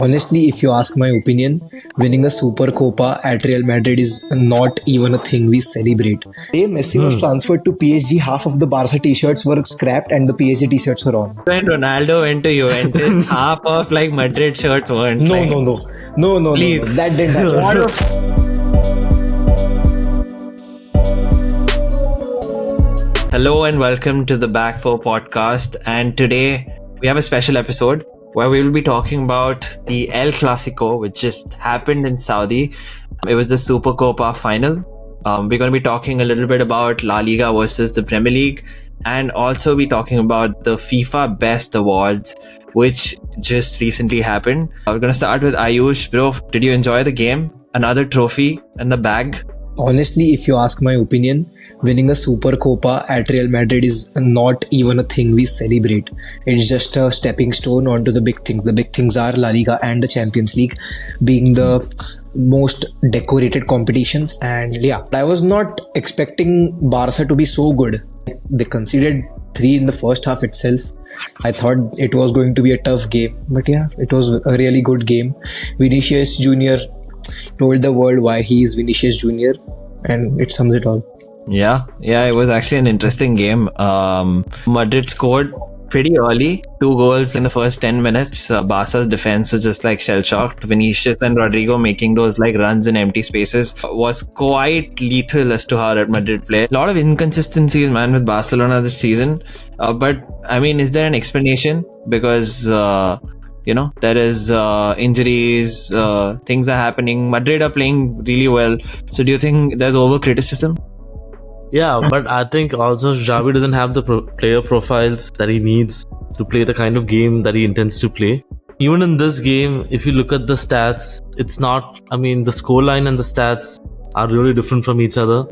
Honestly, if you ask my opinion, winning a Supercopa at Real Madrid is not even a thing we celebrate. The day Messi was transferred to PSG, half of the Barca t-shirts were scrapped and the PSG t-shirts were on. When Ronaldo went to Juventus, half of Madrid shirts weren't. No, Please. that didn't happen. Hello and welcome to the Back 4 podcast, and today we have a special episode where we will be talking about the El Clásico, which just happened in Saudi. It was the Supercopa final. We're going to be talking a little bit about La Liga versus the Premier League, and also be talking about the FIFA Best Awards, which just recently happened. We're going to start with Ayush. Bro, did you enjoy the game? Another trophy in the bag? Honestly, if you ask my opinion, winning a Supercopa at Real Madrid is not even a thing we celebrate. It's just a stepping stone onto the big things. The big things are La Liga and the Champions League being the most decorated competitions. And yeah, I was not expecting Barca to be so good. They conceded 3 in the first half itself. I thought it was going to be a tough game, but yeah, it was a really good game. Vinicius Jr. told the world why he is Vinicius Jr. and it sums it all. Yeah, it was actually an interesting game. Madrid scored pretty early, 2 goals in the first 10 minutes. Barca's defense was just shell-shocked. Vinicius and Rodrigo making those runs in empty spaces was quite lethal as to how Real Madrid play. A lot of inconsistencies, man, with Barcelona this season. But I mean, is there an explanation? Because there is injuries, things are happening. Madrid are playing really well. So do you think there's over-criticism? Yeah, but I think also Xavi doesn't have the player profiles that he needs to play the kind of game that he intends to play. Even in this game, if you look at the stats, the scoreline and the stats are really different from each other.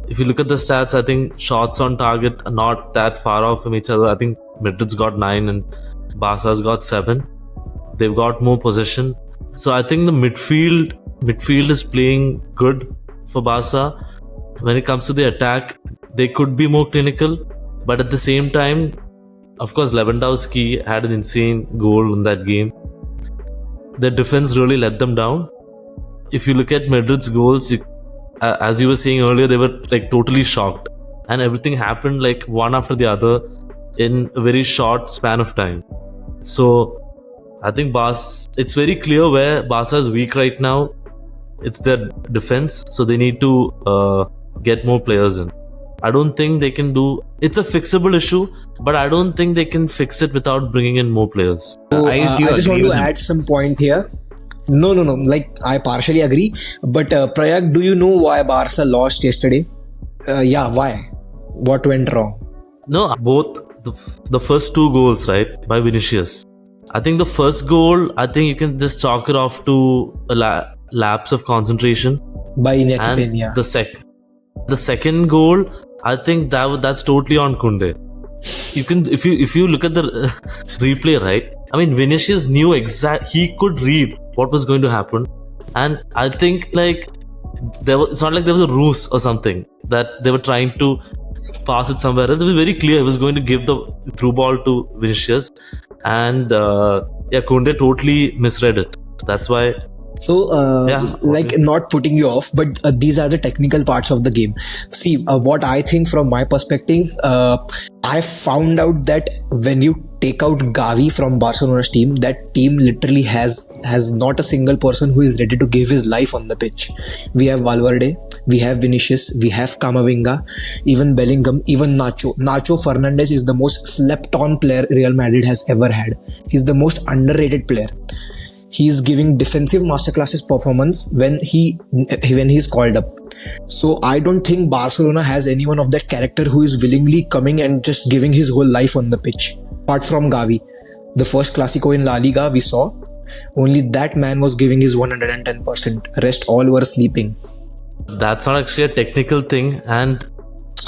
If you look at the stats, I think shots on target are not that far off from each other. I think Madrid's got 9 and Barca's got 7. They've got more possession. So I think the midfield is playing good for Barca. When it comes to the attack, they could be more clinical. But at the same time, of course, Lewandowski had an insane goal in that game. Their defense really let them down. If you look at Madrid's goals, as you were saying earlier, they were totally shocked. And everything happened one after the other in a very short span of time. So I think it's very clear where Barca is weak right now. It's their defense, so they need to get more players in. I don't think they can it's a fixable issue, but I don't think they can fix it without bringing in more players. So, I just want to add some point here. No. I partially agree. But Prayag, do you know why Barca lost yesterday? Why? What went wrong? No, both the first 2 goals, right, by Vinicius. I think the first goal, I think you can just chalk it off to a lapse of concentration. By Iñaki, yeah. The second goal, I think that's totally on Koundé. You can, if you look at the replay, right? I mean, Vinicius knew he could read what was going to happen, and I think it's not like there was a ruse or something that they were trying to pass it somewhere else. It was very clear he was going to give the through ball to Vinicius, and Koundé totally misread it. That's why. So, not putting you off, but these are the technical parts of the game. See, what I think from my perspective, I found out that when you take out Gavi from Barcelona's team, that team literally has not a single person who is ready to give his life on the pitch. We have Valverde, we have Vinicius, we have Camavinga, even Bellingham, even Nacho. Nacho Fernandez is the most slept-on player Real Madrid has ever had. He's the most underrated player. He is giving defensive masterclasses performance when he's called up. So I don't think Barcelona has anyone of that character who is willingly coming and just giving his whole life on the pitch. Apart from Gavi, the first Clásico in La Liga we saw, only that man was giving his 110%. Rest all were sleeping. That's not actually a technical thing, and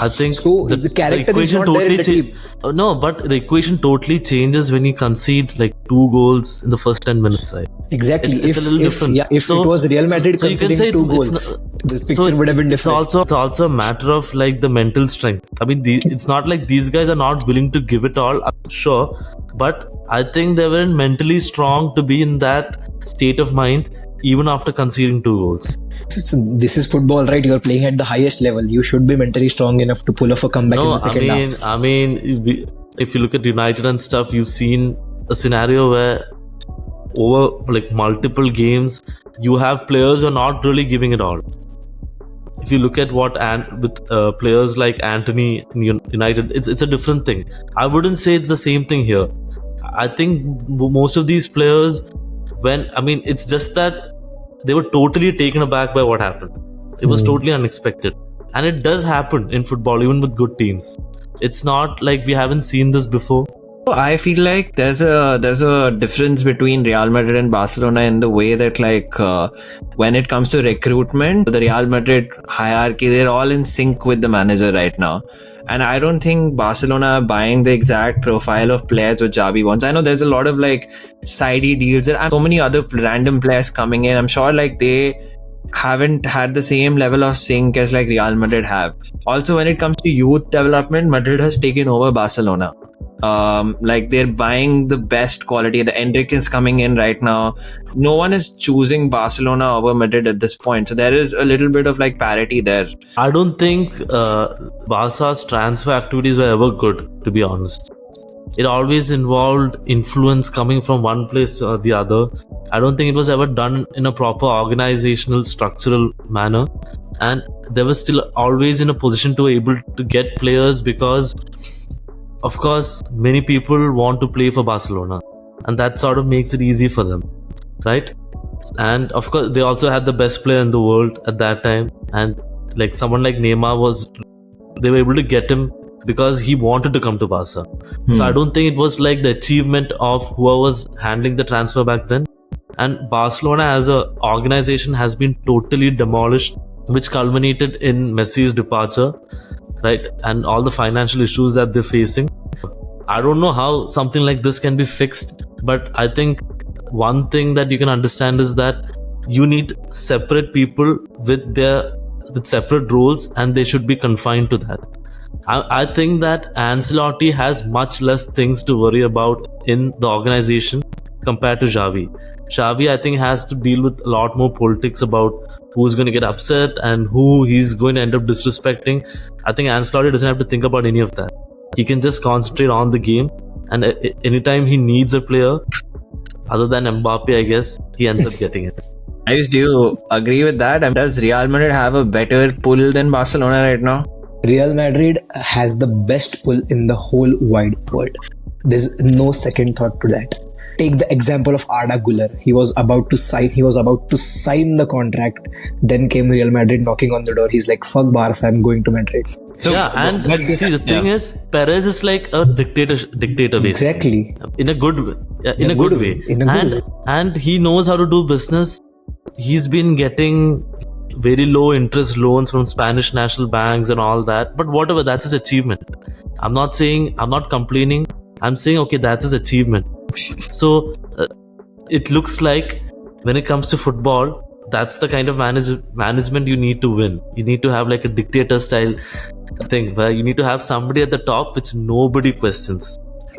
I think so. The character is not there in the team. No, but the equation totally changes when you concede 2 goals in the first 10 minutes, right? Exactly. It's a little different. If it was Real Madrid conceding 2 goals, this picture would have been different. It's also a matter of the mental strength. I mean, it's not like these guys are not willing to give it all. I'm sure, but I think they weren't mentally strong to be in that state of mind even after conceding 2 goals. This is football, right? You're playing at the highest level. You should be mentally strong enough to pull off a comeback in the second half. I mean, if you look at United and stuff, you've seen a scenario where over like multiple games, you have players who are not really giving it all. If you look at with players like Anthony in United, it's a different thing. I wouldn't say it's the same thing here. I think most of these players, it's just that they were totally taken aback by what happened. It was totally unexpected. And it does happen in football, even with good teams. It's not like we haven't seen this before. I feel like there's a difference between Real Madrid and Barcelona in the way that when it comes to recruitment, the Real Madrid hierarchy, they're all in sync with the manager right now. And I don't think Barcelona are buying the exact profile of players which Xavi wants. I know there's a lot of sidey deals. There are so many other random players coming in. I'm sure they haven't had the same level of sync as Real Madrid have. Also, when it comes to youth development, Madrid has taken over Barcelona. They're buying the best quality. The Enrique is coming in right now. No one is choosing Barcelona over Madrid at this point. So there is a little bit of parity there. I don't think Barca's transfer activities were ever good, to be honest. It always involved influence coming from one place or the other. I don't think it was ever done in a proper organizational, structural manner. And they were still always in a position to able to get players because, of course, many people want to play for Barcelona, and that sort of makes it easy for them, right? And of course, they also had the best player in the world at that time, and someone like Neymar they were able to get him because he wanted to come to Barca. So I don't think it was the achievement of whoever was handling the transfer back then. And Barcelona as an organization has been totally demolished, which culminated in Messi's departure, right? And all the financial issues that they're facing. I don't know how something like this can be fixed, but I think one thing that you can understand is that you need separate people with separate roles, and they should be confined to that. I think that Ancelotti has much less things to worry about in the organization compared to Xavi. Xavi, I think, has to deal with a lot more politics about who's going to get upset and who he's going to end up disrespecting. I think Ancelotti doesn't have to think about any of that. He can just concentrate on the game, and anytime he needs a player, other than Mbappe, I guess, he ends up getting it. Do you agree with that? Does Real Madrid have a better pull than Barcelona right now? Real Madrid has the best pull in the whole wide world. There's no second thought to that. Take the example of Arda Güler. He was about to sign the contract. Then came Real Madrid knocking on the door. He's like, fuck Barca, I'm going to Madrid. So, the thing is, Perez is like a dictator basically. Exactly. In a good way. And he knows how to do business. He's been getting very low interest loans from Spanish national banks and all that. But whatever, that's his achievement. I'm not complaining. I'm saying, okay, that's his achievement. So it looks like when it comes to football, that's the kind of management you need to win. You need to have a dictator style thing where you need to have somebody at the top which nobody questions,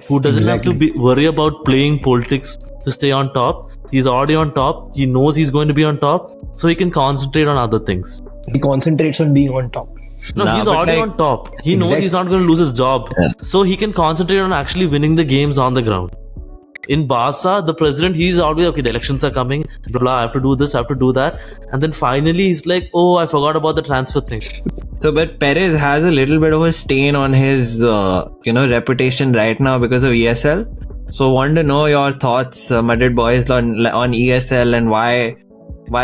who doesn't have to worry about playing politics to stay on top. He's already on top. He knows he's going to be on top, so he can concentrate on other things. He concentrates on being on top. No, he's already on top. He knows he's not going to lose his job. Yeah. So he can concentrate on actually winning the games on the ground. In Barca, the president, he's always, okay, the elections are coming, blah, blah, I have to do this, I have to do that. And then finally he's like, oh, I forgot about the transfer thing. So, but Perez has a little bit of a stain on his, reputation right now because of ESL. So, want to know your thoughts, Madrid boys, on ESL, and why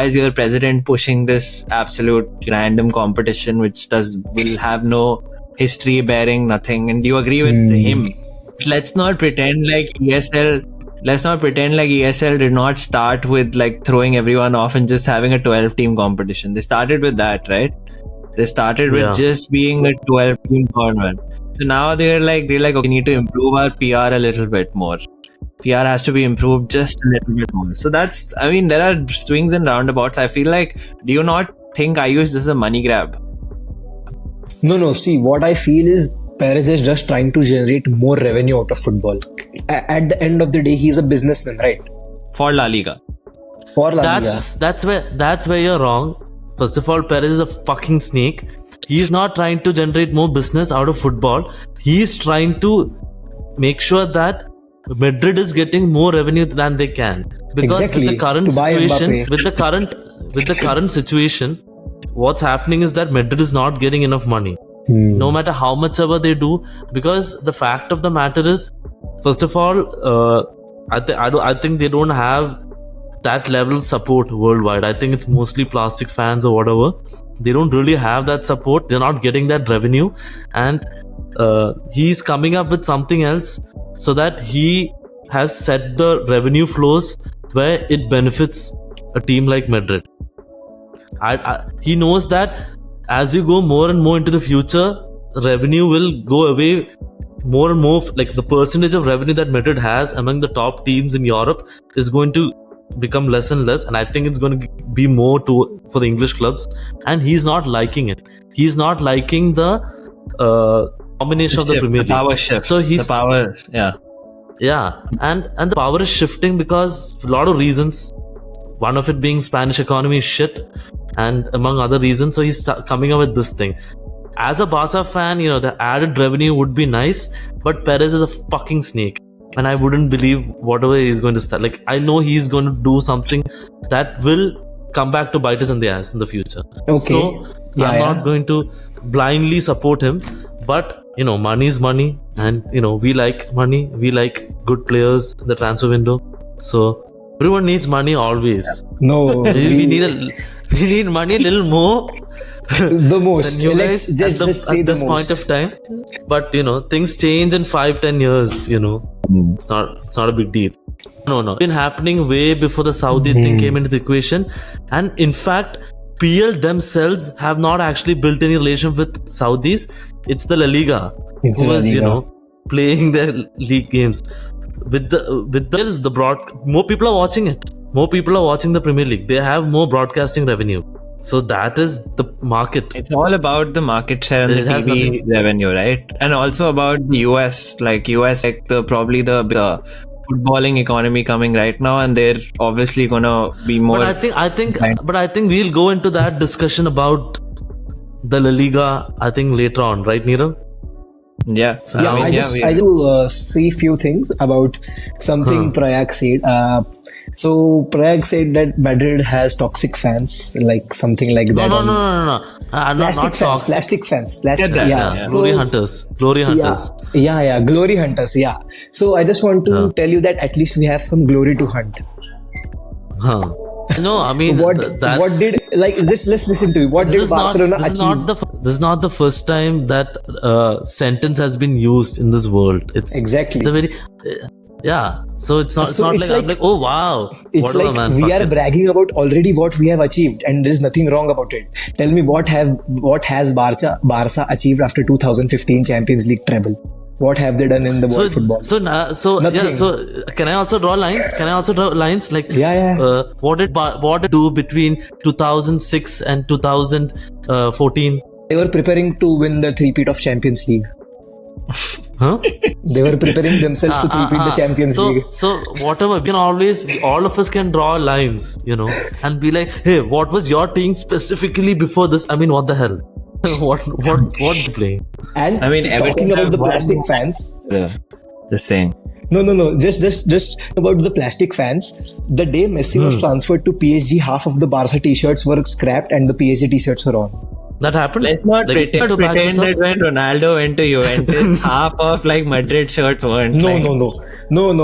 is your president pushing this absolute random competition which will have no history bearing, nothing? And do you agree with him? Let's not pretend like ESL did not start with throwing everyone off and just having a 12-team competition. They started with that, right? They started with just being a 12-team tournament. So now they're like, okay, we need to improve our PR a little bit more. PR has to be improved just a little bit more. So there are swings and roundabouts. I feel like, do you not think Ayush, this is a money grab? No. See, what I feel is Perez is just trying to generate more revenue out of football. at the end of the day, he's a businessman, right? For La Liga. For La Liga. That's where you're wrong. First of all, Perez is a fucking snake. He's not trying to generate more business out of football. He's trying to make sure that Madrid is getting more revenue than they can. Because Exactly. with the current To buy situation, Mbappe. with the current situation, what's happening is that Madrid is not getting enough money. No matter how much ever they do, because the fact of the matter is, first of all, I think they don't have that level of support worldwide. I think it's mostly plastic fans or whatever. They don't really have that support. They're not getting that revenue, and he's coming up with something else so that he has set the revenue flows where it benefits a team like Madrid. He knows that as you go more and more into the future, revenue will go away more and more. Like the percentage of revenue that Madrid has among the top teams in Europe is going to become less and less, and I think it's going to be more for the English clubs, and he's not liking it. He's not liking the combination of the Premier League. The power shift. So he's the power, and the power is shifting because a lot of reasons. One of it being Spanish economy is shit, and among other reasons. So he's coming up with this thing. As a Barca fan, the added revenue would be nice, but Perez is a fucking snake. And I wouldn't believe whatever he's going to start. Like, I know he's going to do something that will come back to bite us in the ass in the future. Okay. So, I'm not going to blindly support him. But, money is money. And, we like money. We like good players in the transfer window. So, everyone needs money always. No. we need money a little more. The most. Than you guys at this point of time. But, things change in 5-10 years, It's not a big deal. No. It's been happening way before the Saudi thing came into the equation. And in fact, PL themselves have not actually built any relation with Saudis. It's the La Liga who was, playing their league games. With the more people are watching it. More people are watching the Premier League. They have more broadcasting revenue. So that is the market. It's all about the market share and the TV revenue, right? And also about the US, probably the footballing economy coming right now, and they're obviously gonna be more. But I think we'll go into that discussion about the La Liga. I think later on, right, Neerav? Yeah. I do see few things about something Prayag said. So Prayag said that Madrid has toxic fans, like something like that. No. Plastic fans. Glory hunters. Yeah, glory hunters. Yeah. So I just want to tell you that at least we have some glory to hunt. No, I mean, what did let's listen to you. What did Barcelona achieve? This is not the first time that sentence has been used in this world. Exactly. It's a very So it's not like I'm like, oh wow. It's like we are bragging about already what we have achieved, and there is nothing wrong about it. Tell me what has Barca achieved after 2015 Champions League treble? What have they done in the world football? So can I also draw lines? Like what did do between 2006 and 2014? They were preparing to win the three-peat of Champions League. Huh? They were preparing themselves to three-peat the Champions League. So whatever, we can always, all of us can draw lines, and be like, hey, what was your team specifically before this? I mean, what the hell? what you playing? And I mean, talking about the plastic fans. The same. No. Just about the plastic fans. The day Messi was transferred to PSG, half of the Barca t-shirts were scrapped and the PSG t-shirts were on. That happened. Let's not pretend that when Ronaldo went to Juventus, half of Madrid shirts weren't. No.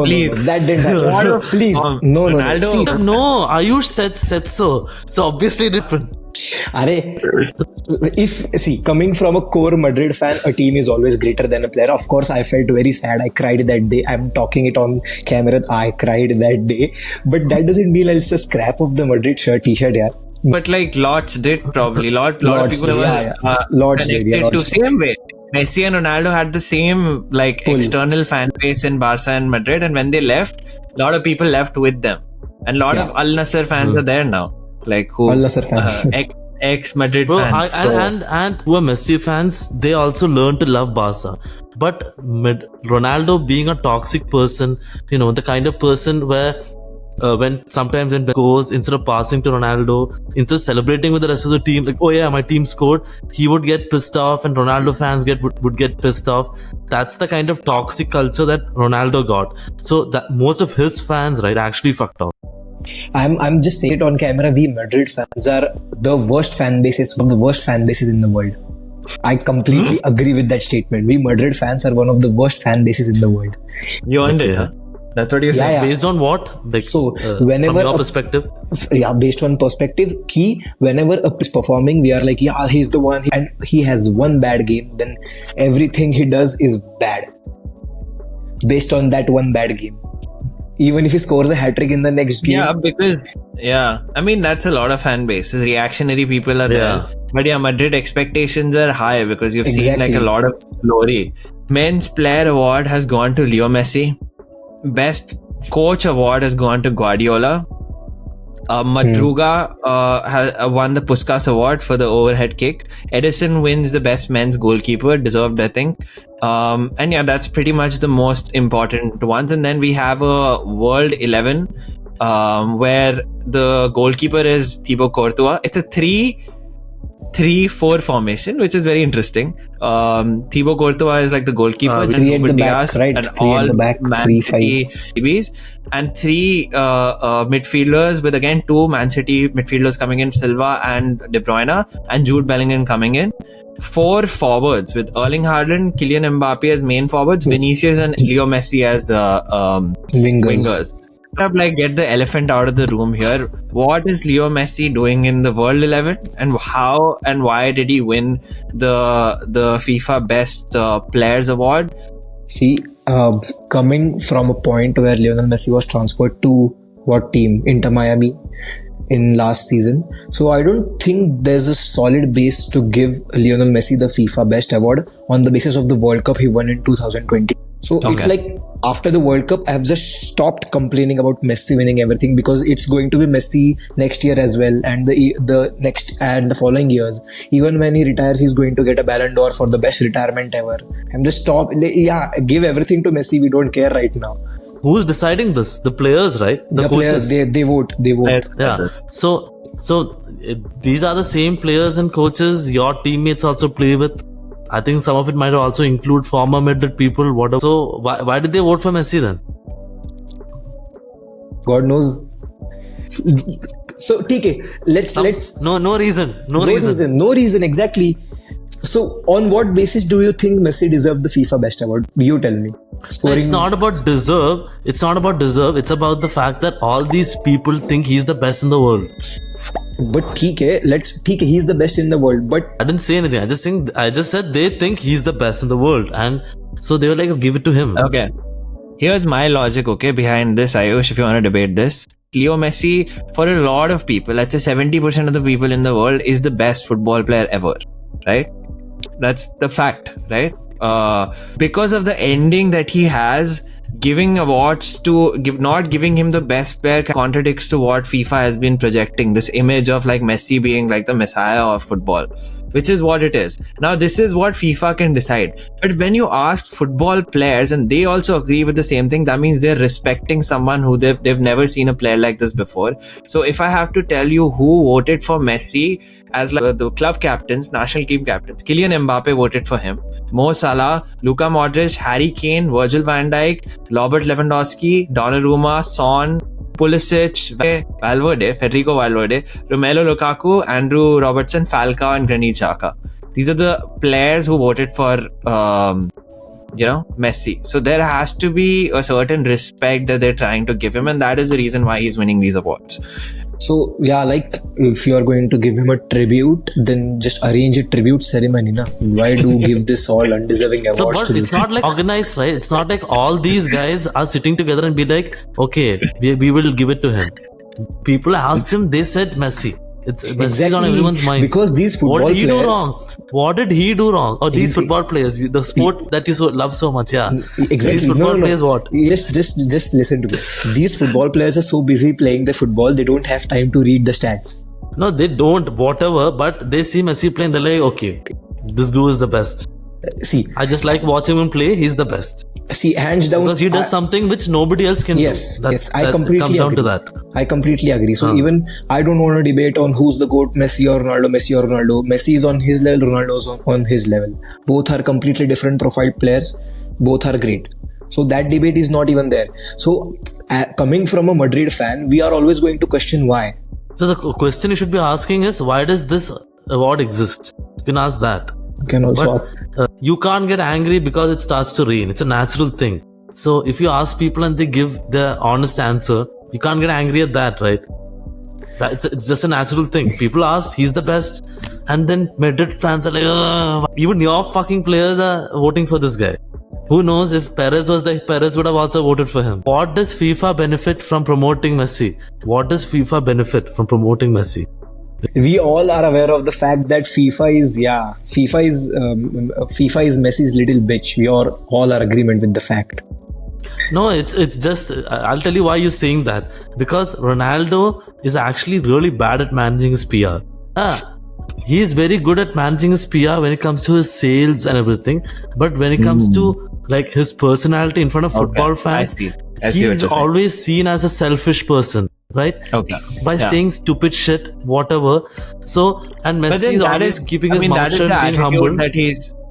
Please. That didn't happen. Please. No. Ronaldo. No, Ayush said so. So obviously different. Coming from a core Madrid fan, a team is always greater than a player. Of course, I felt very sad. I cried that day. I'm talking it on camera. I cried that day. But that doesn't mean it's a scrap of the Madrid t-shirt, yeah. But lots did probably. Lot of people were connected to same way. Messi and Ronaldo had the same external fan base in Barca and Madrid, and when they left, a lot of people left with them, and a lot of Al Nassr fans are there now. Al Nassr fans, ex Madrid fans. And who are Messi fans, they also learn to love Barca. But Ronaldo being a toxic person, the kind of person where when goes, instead of passing to Ronaldo, instead of celebrating with the rest of the team, like, oh yeah, my team scored, he would get pissed off, and Ronaldo fans would get pissed off. That's the kind of toxic culture that Ronaldo got. So that most of his fans, right, actually fucked off. I'm just saying it on camera. We Madrid fans are the worst fan bases, one of the worst fan bases in the world. I completely agree with that statement. We Madrid fans are one of the worst fan bases in the world. You earned it, huh? That's what you're saying. Yeah. Based on what? Like, so whenever from your perspective? Yeah, based on perspective, whenever a is performing, we are like, yeah, he's the one, and he has one bad game, then everything he does is bad. Based on that one bad game. Even if he scores a hat-trick in the next game. I mean, that's a lot of fan bases. Reactionary people are there. But yeah, Madrid expectations are high because you've seen like a lot of glory. Men's Player Award has gone to Leo Messi. Best Coach Award has gone to Guardiola. Madruga has won the Puskas Award for the overhead kick. Edison wins the Best Men's Goalkeeper, deserved, I think. And yeah, that's pretty much the most important ones. And then we have a World 11 where the goalkeeper is Thibaut Courtois. It's a 3-4 formation, which is very interesting. Thibaut Courtois is like the goalkeeper, three at the back, right? and Three all at the back, Man City DBs, and three midfielders with again two Man City midfielders coming in, Silva and De Bruyne, and Jude Bellingham coming in. 4 forwards with Erling Haaland, Kylian Mbappe as main forwards, Vinicius and Leo Messi as the wingers. Like, get the elephant out of the room here. What is Leo Messi doing in the World 11, and how and why did he win the FIFA Best Players Award? See, coming from a point where Lionel Messi was transferred to what team? Inter Miami in last season. So I don't think there's a solid base to give Lionel Messi the FIFA Best Award on the basis of the World Cup he won in 2020. So it's like, after the World Cup, I've just stopped complaining about Messi winning everything, because it's going to be Messi next year as well, and the next and the following years. Even when he retires, he's going to get a Ballon d'Or for the best retirement ever. I'm just give everything to Messi. We don't care right now. Who's deciding this? The players, right? The players, they vote. Yeah. So these are the same players and coaches your teammates also play with. I think some of it might also include former Madrid people. Whatever. So why did they vote for Messi then? God knows. So TK, let's no reason. No reason exactly. So on what basis do you think Messi deserved the FIFA Best Award? You tell me. It's not about deserve. It's about the fact that all these people think he's the best in the world. But TK, he's the best in the world. But I didn't say anything. I just said they think he's the best in the world, and so they were like, give it to him. Okay. Here's my logic, behind this, Ayush, if you want to debate this. Leo Messi, for a lot of people, let's say 70% of the people in the world, is the best football player ever, right? That's the fact, right? Because of the ending that he has, giving awards not giving him the best player contradicts to what FIFA has been projecting, this image of like Messi being like the messiah of football, which is what it is. Now, this is what FIFA can decide. But when you ask football players and they also agree with the same thing, that means they're respecting someone who they've never seen a player like this before. So if I have to tell you who voted for Messi as like the club captains, national team captains, Kylian Mbappe voted for him. Mo Salah, Luka Modric, Harry Kane, Virgil van Dijk, Robert Lewandowski, Donnarumma, Son, Pulisic, Federico Valverde, Romelu Lukaku, Andrew Robertson, Falcao, and Granit Xhaka. These are the players who voted for Messi. So there has to be a certain respect that they're trying to give him, and that is the reason why he's winning these awards. So yeah, like if you are going to give him a tribute, then just arrange a tribute ceremony, na? Why do give this all undeserving awards to it's not like organized, right? It's not like all these guys are sitting together and be like, okay, we will give it to him. People asked him, they said Messi. It's Messi's on everyone's mind. Because these football players... What did he do wrong? Or these football players, the sport that you love so much, yeah. Exactly. These football players, what? Just listen to me. These football players are so busy playing the football, they don't have time to read the stats. No, they don't, whatever, but they see Messi playing, they're like, okay, this guy is the best. See, I just like watching him play. He's the best. see, hands down. Because he does something which nobody else can Yes, do. yes, I completely It comes down agree. to that. I completely agree. So even I don't want to debate on who's the GOAT, Messi or Ronaldo, Messi or Ronaldo. Messi is on his level, Ronaldo is on his level. Both are completely different profile players. Both are great. So that debate is not even there. So coming from a Madrid fan, we are always going to question why. So the question you should be asking is, why does this award exist? You can ask that. You can also But ask. you can't get angry because it starts to rain. It's a natural thing. So if you ask people and they give their honest answer, you can't get angry at that, right? It's just a natural thing. People ask, he's the best, and then Madrid fans are like, ugh. Even your fucking players are voting for this guy. Who knows, if Perez was there, Perez would have also voted for him. What does FIFA benefit from promoting Messi? What does FIFA benefit from promoting Messi? We all are aware of the fact that FIFA is Messi's little bitch. We are all are agreement with the fact. No, it's just, I'll tell you why you're saying that. Because Ronaldo is actually really bad at managing his PR. He is very good at managing his PR when it comes to his sales and everything. But when it comes to like his personality in front of football fans, he's always seen as a selfish person, right? Okay. By saying stupid shit, whatever. So, and Messi is always keeping his mouth shut, being humble.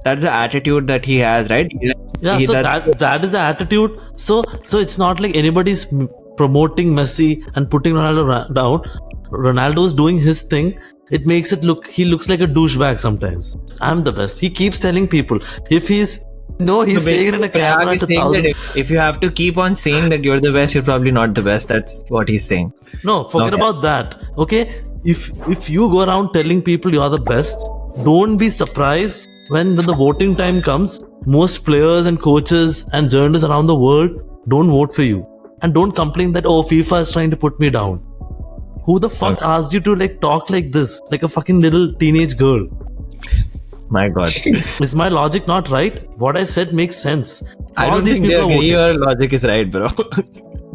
That's the attitude that he has, right? Yeah, so that is the attitude. So it's not like anybody's promoting Messi and putting Ronaldo down. Ronaldo is doing his thing. It makes it look, he looks like a douchebag sometimes. I'm the best. He keeps telling people, if he's saying it in a camera to thousands. If you have to keep on saying that you're the best, you're probably not the best. That's what he's saying. No, forget about that. Okay, if you go around telling people you're the best, don't be surprised when the voting time comes. Most players and coaches and journalists around the world don't vote for you, and don't complain that FIFA is trying to put me down. Who the fuck asked you to like talk like this, like a fucking little teenage girl? My God. Is my logic not right? What I said makes sense. I don't think your logic is right, bro.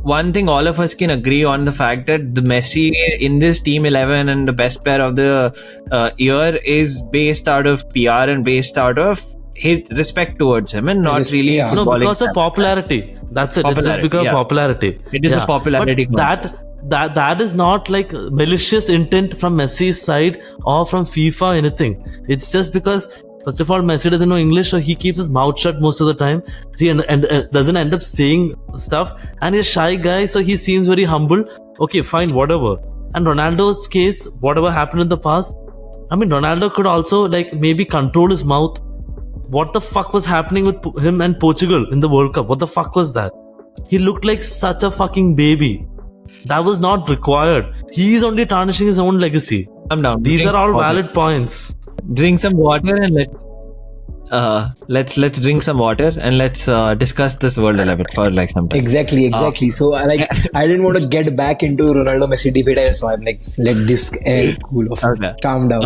One thing all of us can agree on the fact that the Messi in this team 11 and the best player of the year is based out of PR and based out of his respect towards him and not really footballing. Because of popularity. That's it. It's just because of popularity. It is a popularity. But that is not like malicious intent from Messi's side or from FIFA or anything. It's just because, first of all, Messi doesn't know English, so he keeps his mouth shut most of the time. He doesn't end up saying stuff, and he's a shy guy, so he seems very humble. Okay, fine, whatever. And Ronaldo's case, whatever happened in the past, I mean, Ronaldo could also like maybe control his mouth. What the fuck was happening with him and Portugal in the World Cup? What the fuck was that? He looked like such a fucking baby. That was not required. He is only tarnishing his own legacy. I'm down. These are all valid points. Drink some water and let's drink some water and let's discuss this World 11 for like some time. Exactly. So I didn't want to get back into Ronaldo Messi debate, so I'm like, let this air cool off. Okay. Calm down.